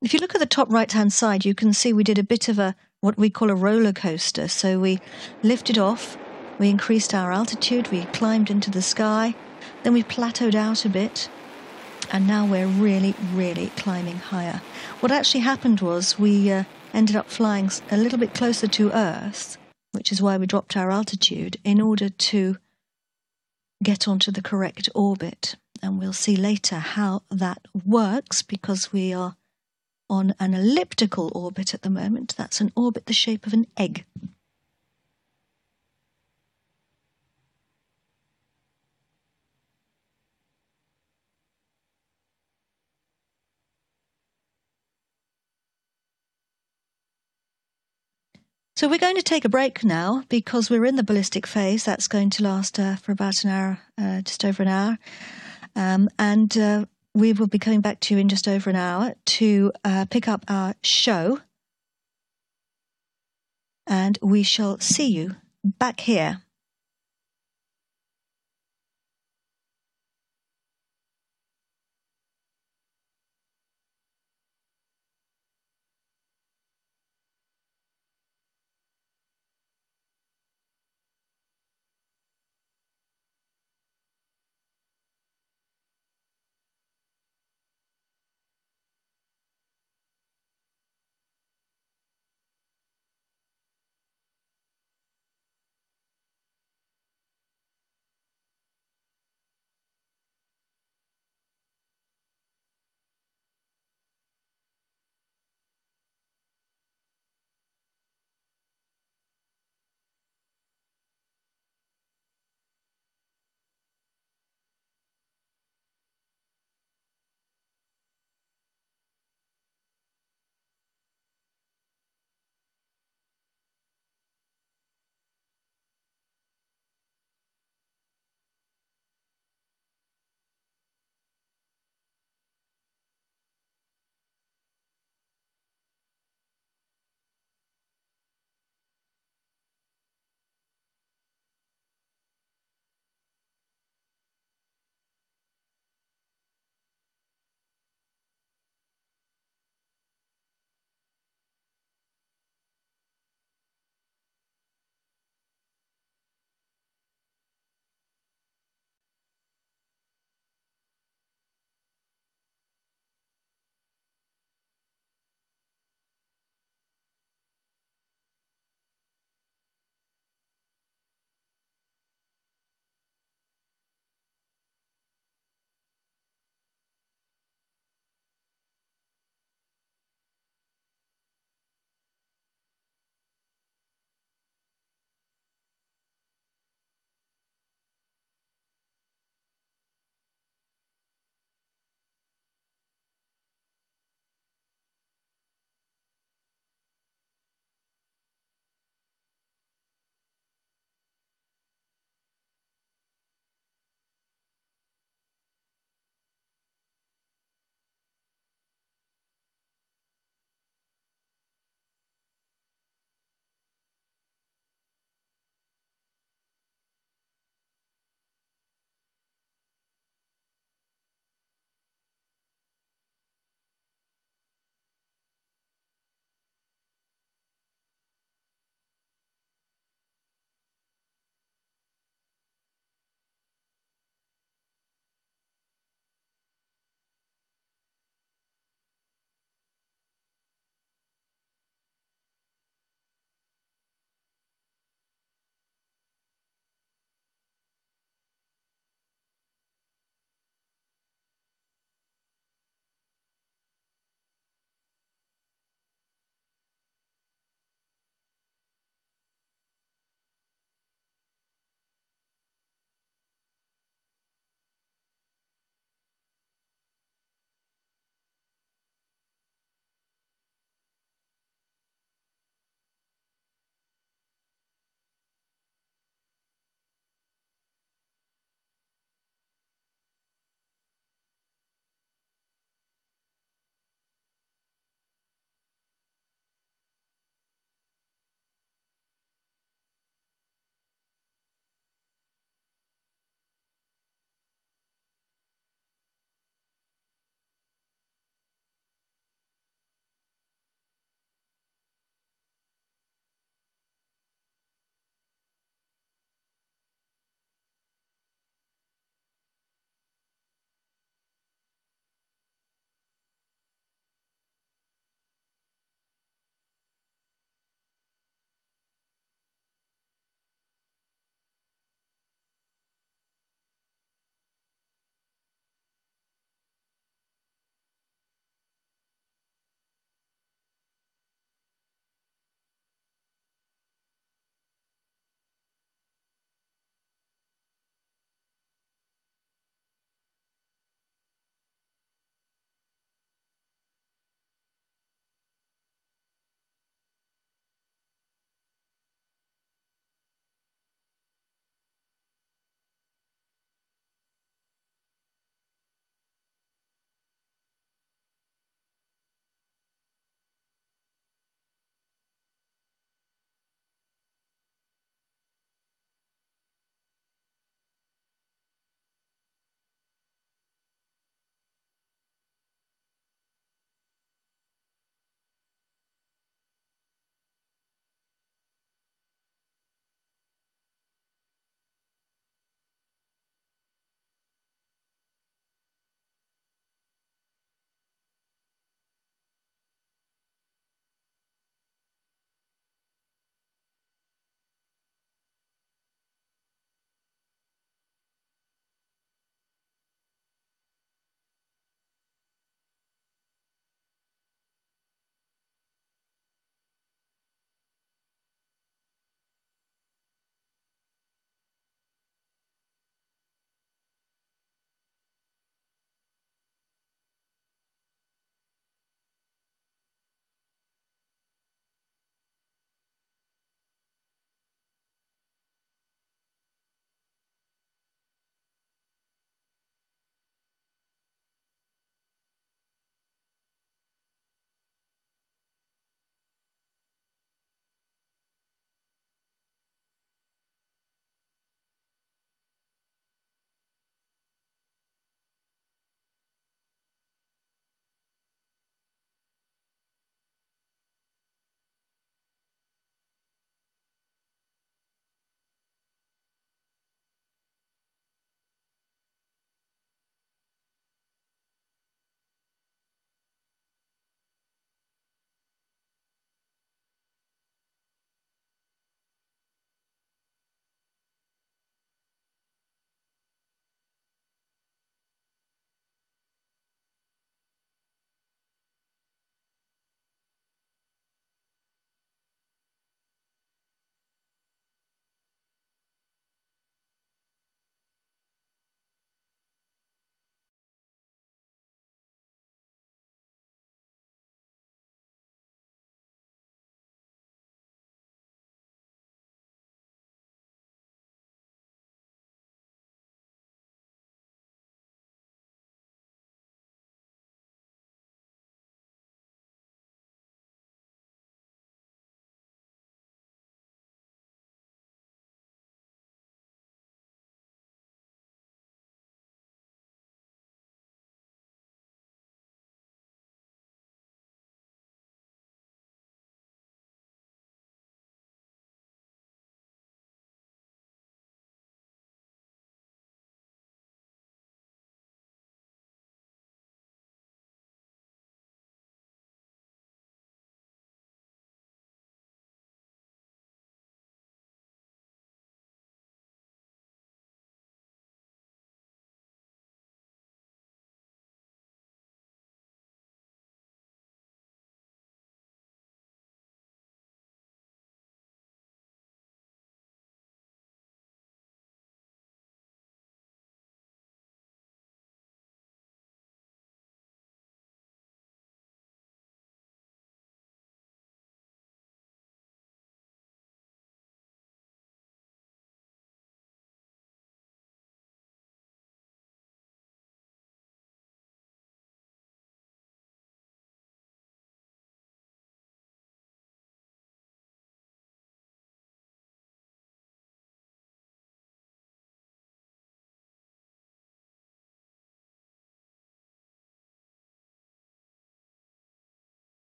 If you look at the top right-hand side, you can see we did a bit of what we call a roller coaster. So we lifted off, we increased our altitude, we climbed into the sky, then we plateaued out a bit, and now we're really, really climbing higher. What actually happened was we ended up flying a little bit closer to Earth, which is why we dropped our altitude, in order to get onto the correct orbit. And we'll see later how that works, because we are on an elliptical orbit at the moment. That's an orbit the shape of an egg. So we're going to take a break now, because we're in the ballistic phase. That's going to last for about an hour, just over an hour. And we will be coming back to you in just over an hour to pick up our show. And we shall see you back here